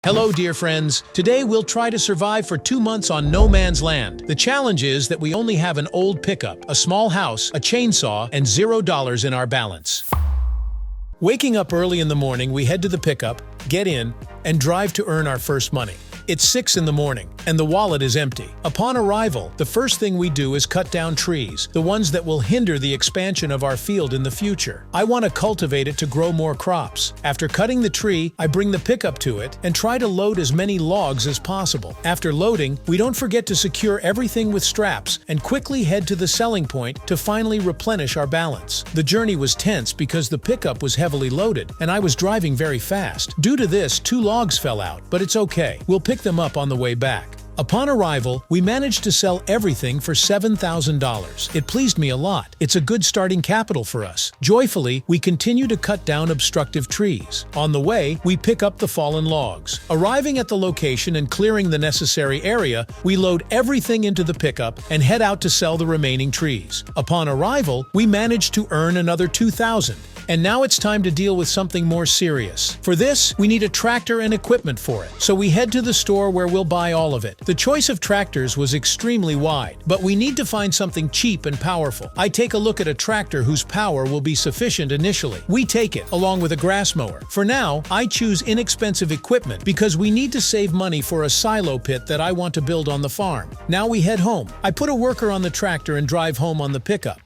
Hello, dear friends. Today we'll try to survive for 2 months on no man's land. The challenge is that we only have an old pickup, a small house, a chainsaw, and $0 in our balance. Waking up early in the morning, we head to the pickup, get in, and drive to earn our first money. It's 6 in the morning, and the wallet is empty. Upon arrival, the first thing we do is cut down trees, the ones that will hinder the expansion of our field in the future. I want to cultivate it to grow more crops. After cutting the tree, I bring the pickup to it and try to load as many logs as possible. After loading, we don't forget to secure everything with straps and quickly head to the selling point to finally replenish our balance. The journey was tense because the pickup was heavily loaded, and I was driving very fast. Due to this, 2 logs fell out, but it's okay. We'll pick them up on the way back. Upon arrival, we managed to sell everything for $7,000. It pleased me a lot. It's a good starting capital for us. Joyfully, we continue to cut down obstructive trees. On the way, we pick up the fallen logs. Arriving at the location and clearing the necessary area, we load everything into the pickup and head out to sell the remaining trees. Upon arrival, we managed to earn another $2,000. And now it's time to deal with something more serious. For this, we need a tractor and equipment for it. So we head to the store where we'll buy all of it. The choice of tractors was extremely wide, but we need to find something cheap and powerful. I take a look at a tractor whose power will be sufficient initially. We take it, along with a grass mower. For now, I choose inexpensive equipment because we need to save money for a silo pit that I want to build on the farm. Now we head home. I put a worker on the tractor and drive home on the pickup.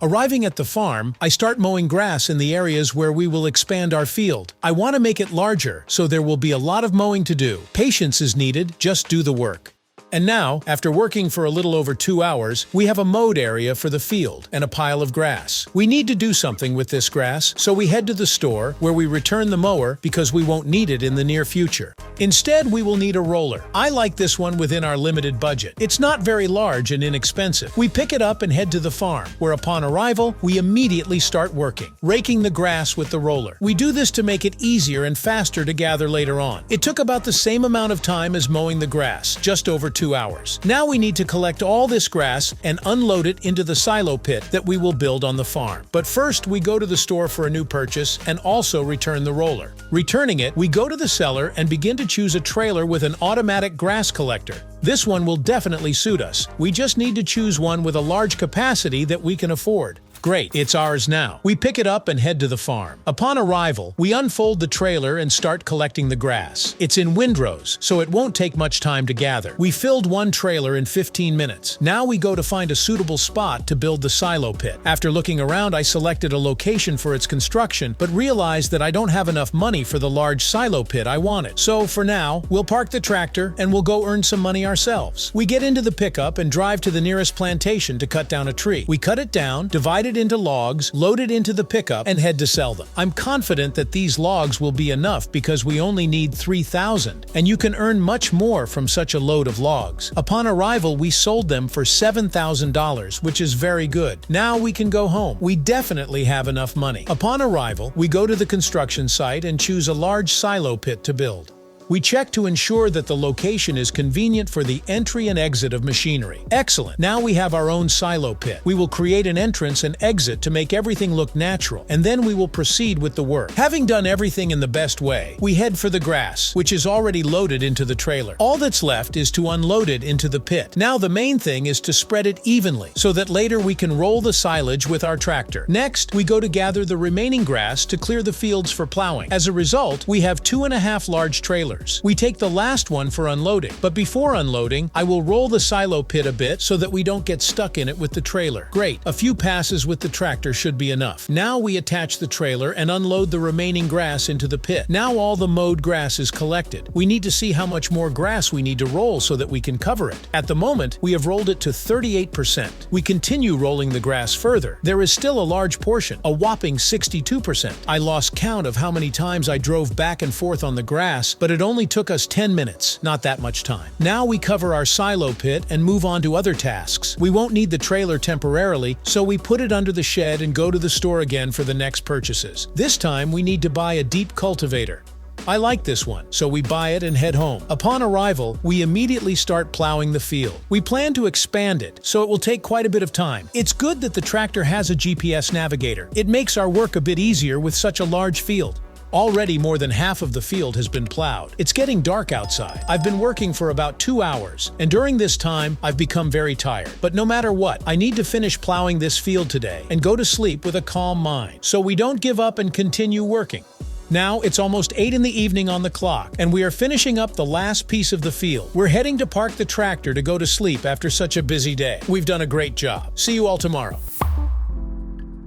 Arriving at the farm, I start mowing grass in the areas where we will expand our field. I want to make it larger, so there will be a lot of mowing to do. Patience is needed, just do the work. And now, after working for a little over 2 hours, we have a mowed area for the field and a pile of grass. We need to do something with this grass, so we head to the store where we return the mower because we won't need it in the near future. Instead, we will need a roller. I like this one within our limited budget. It's not very large and inexpensive. We pick it up and head to the farm, where upon arrival, we immediately start working, raking the grass with the roller. We do this to make it easier and faster to gather later on. It took about the same amount of time as mowing the grass, just over 2 hours. Now we need to collect all this grass and unload it into the silo pit that we will build on the farm. But first, we go to the store for a new purchase and also return the roller. Returning it, we go to the seller and begin to choose a trailer with an automatic grass collector. This one will definitely suit us. We just need to choose one with a large capacity that we can afford. Great, it's ours now. We pick it up and head to the farm. Upon arrival, we unfold the trailer and start collecting the grass. It's in windrows, so it won't take much time to gather. We filled 1 trailer in 15 minutes. Now we go to find a suitable spot to build the silo pit. After looking around, I selected a location for its construction, but realized that I don't have enough money for the large silo pit I wanted. So for now, we'll park the tractor and we'll go earn some money ourselves. We get into the pickup and drive to the nearest plantation to cut down a tree. We cut it down, divide it into logs, load it into the pickup, and head to sell them. I'm confident that these logs will be enough because we only need 3,000, and you can earn much more from such a load of logs. Upon arrival, we sold them for $7,000, which is very good. Now we can go home. We definitely have enough money. Upon arrival, we go to the construction site and choose a large silo pit to build. We check to ensure that the location is convenient for the entry and exit of machinery. Excellent! Now we have our own silo pit. We will create an entrance and exit to make everything look natural, and then we will proceed with the work. Having done everything in the best way, we head for the grass, which is already loaded into the trailer. All that's left is to unload it into the pit. Now the main thing is to spread it evenly, so that later we can roll the silage with our tractor. Next, we go to gather the remaining grass to clear the fields for plowing. As a result, we have 2.5 large trailers. We take the last one for unloading, but before unloading, I will roll the silo pit a bit so that we don't get stuck in it with the trailer. Great, a few passes with the tractor should be enough. Now we attach the trailer and unload the remaining grass into the pit. Now all the mowed grass is collected. We need to see how much more grass we need to roll so that we can cover it. At the moment, we have rolled it to 38%. We continue rolling the grass further. There is still a large portion, a whopping 62%. I lost count of how many times I drove back and forth on the grass, but it only took us 10 minutes, not that much time. Now we cover our silo pit and move on to other tasks. We won't need the trailer temporarily, so we put it under the shed and go to the store again for the next purchases. This time we need to buy a deep cultivator. I like this one, so we buy it and head home. Upon arrival, we immediately start plowing the field. We plan to expand it, so it will take quite a bit of time. It's good that the tractor has a GPS navigator. It makes our work a bit easier with such a large field. Already more than half of the field has been plowed. It's getting dark outside. I've been working for about 2 hours, and during this time, I've become very tired. But no matter what, I need to finish plowing this field today and go to sleep with a calm mind, so we don't give up and continue working. Now, it's almost 8 in the evening on the clock, and we are finishing up the last piece of the field. We're heading to park the tractor to go to sleep after such a busy day. We've done a great job. See you all tomorrow.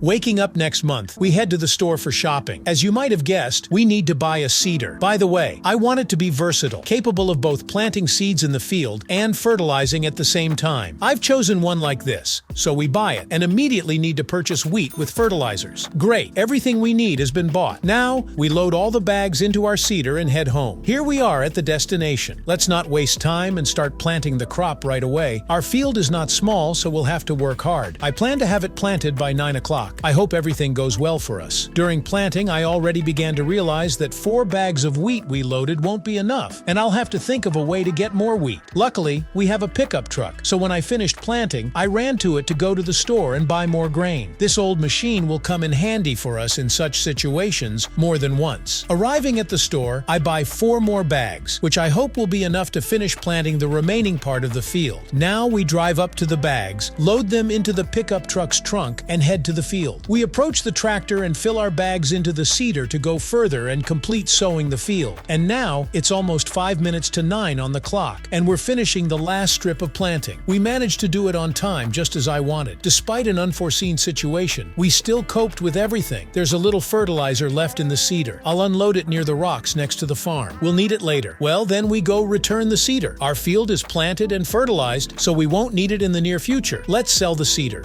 Waking up next month, we head to the store for shopping. As you might have guessed, we need to buy a seeder. By the way, I want it to be versatile, capable of both planting seeds in the field and fertilizing at the same time. I've chosen one like this, so we buy it and immediately need to purchase wheat with fertilizers. Great, everything we need has been bought. Now, we load all the bags into our seeder and head home. Here we are at the destination. Let's not waste time and start planting the crop right away. Our field is not small, so we'll have to work hard. I plan to have it planted by 9 o'clock. I hope everything goes well for us. During planting, I already began to realize that 4 bags of wheat we loaded won't be enough, and I'll have to think of a way to get more wheat. Luckily, we have a pickup truck, so when I finished planting, I ran to it to go to the store and buy more grain. This old machine will come in handy for us in such situations more than once. Arriving at the store, I buy 4 more bags, which I hope will be enough to finish planting the remaining part of the field. Now we drive up to the bags, load them into the pickup truck's trunk, and head to the field. We approach the tractor and fill our bags into the seeder to go further and complete sowing the field. And now, it's almost 5 minutes to 9 on the clock, and we're finishing the last strip of planting. We managed to do it on time, just as I wanted. Despite an unforeseen situation, we still coped with everything. There's a little fertilizer left in the seeder. I'll unload it near the rocks next to the farm. We'll need it later. Well, then we go return the seeder. Our field is planted and fertilized, so we won't need it in the near future. Let's sell the seeder.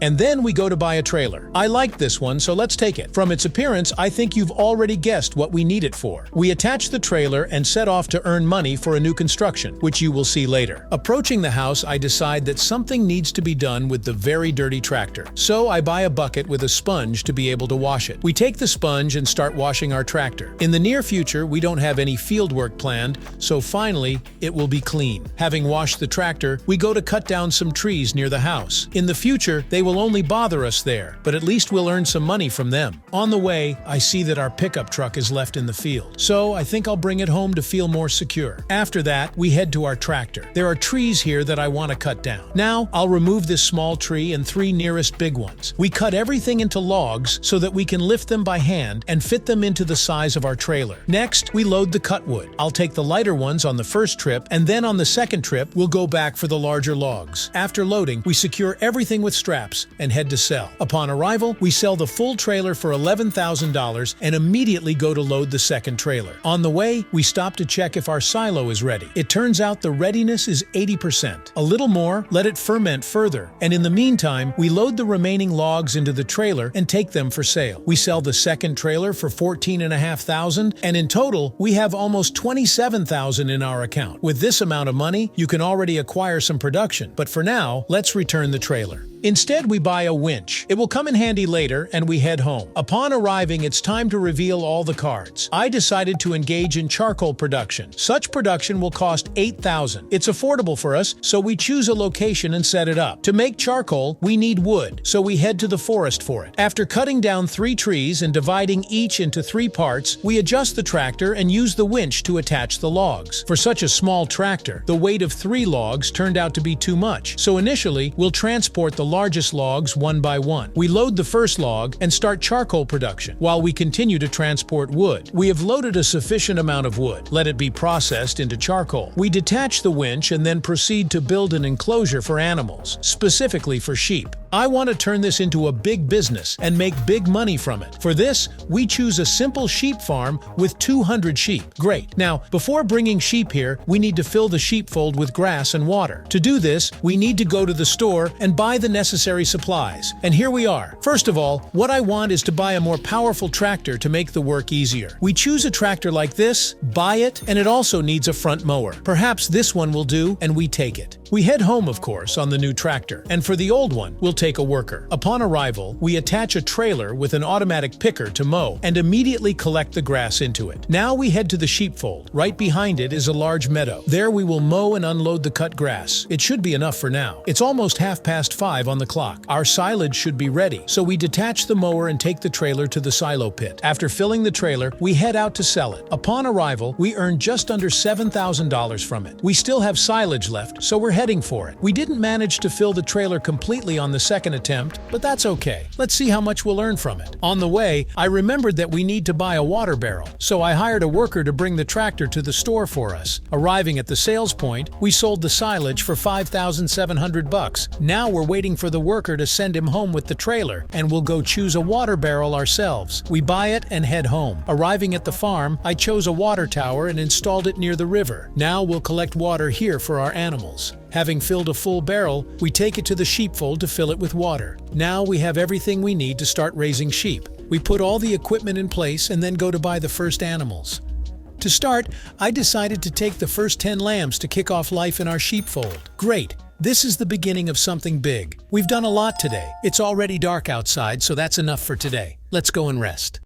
And then we go to buy a trailer. I like this one, so let's take it. From its appearance, I think you've already guessed what we need it for. We attach the trailer and set off to earn money for a new construction, which you will see later. Approaching the house, I decide that something needs to be done with the very dirty tractor. So I buy a bucket with a sponge to be able to wash it. We take the sponge and start washing our tractor. In the near future, we don't have any field work planned, so finally, it will be clean. Having washed the tractor, we go to cut down some trees near the house. In the future, they will only bother us there, but at least we'll earn some money from them. On the way, I see that our pickup truck is left in the field, so I think I'll bring it home to feel more secure. After that, we head to our tractor. There are trees here that I want to cut down. Now, I'll remove this small tree and 3 nearest big ones. We cut everything into logs so that we can lift them by hand and fit them into the size of our trailer. Next, we load the cut wood. I'll take the lighter ones on the first trip, and then on the second trip, we'll go back for the larger logs. After loading, we secure everything with straps and head to sell. Upon arrival, we sell the full trailer for $11,000 and immediately go to load the second trailer. On the way, we stop to check if our silo is ready. It turns out the readiness is 80%. A little more, let it ferment further, and in the meantime, we load the remaining logs into the trailer and take them for sale. We sell the second trailer for $14,500, and in total, we have almost $27,000 in our account. With this amount of money, you can already acquire some production, but for now, let's return the trailer. Instead, we buy a winch. It will come in handy later, and we head home. Upon arriving, it's time to reveal all the cards. I decided to engage in charcoal production. Such production will cost $8,000. It's affordable for us, so we choose a location and set it up. To make charcoal, we need wood, so we head to the forest for it. After cutting down 3 trees and dividing each into 3 parts, we adjust the tractor and use the winch to attach the logs. For such a small tractor, the weight of 3 logs turned out to be too much, so initially, we'll transport the largest logs one by one. We load the first log and start charcoal production, while we continue to transport wood. We have loaded a sufficient amount of wood. Let it be processed into charcoal. We detach the winch and then proceed to build an enclosure for animals, specifically for sheep. I want to turn this into a big business and make big money from it. For this, we choose a simple sheep farm with 200 sheep. Great. Now, before bringing sheep here, we need to fill the sheepfold with grass and water. To do this, we need to go to the store and buy the necessary supplies. And here we are. First of all, what I want is to buy a more powerful tractor to make the work easier. We choose a tractor like this, buy it, and it also needs a front mower. Perhaps this one will do, and we take it. We head home, of course, on the new tractor, and for the old one, we'll take a worker. Upon arrival, we attach a trailer with an automatic picker to mow and immediately collect the grass into it. Now we head to the sheepfold. Right behind it is a large meadow. There we will mow and unload the cut grass. It should be enough for now. It's almost 5:30 on the clock. Our silage should be ready, so we detach the mower and take the trailer to the silo pit. After filling the trailer, we head out to sell it. Upon arrival, we earn just under $7,000 from it. We still have silage left, so we're heading for it. We didn't manage to fill the trailer completely on the second attempt, but that's okay. Let's see how much we'll earn from it. On the way, I remembered that we need to buy a water barrel, so I hired a worker to bring the tractor to the store for us. Arriving at the sales point, we sold the silage for $5,700. Now we're waiting for the worker to send him home with the trailer, and we'll go choose a water barrel ourselves. We buy it and head home. Arriving at the farm, I chose a water tower and installed it near the river. Now we'll collect water here for our animals. Having filled a full barrel, we take it to the sheepfold to fill it with water. Now we have everything we need to start raising sheep. We put all the equipment in place and then go to buy the first animals. To start, I decided to take the first 10 lambs to kick off life in our sheepfold. Great! This is the beginning of something big. We've done a lot today. It's already dark outside, so that's enough for today. Let's go and rest.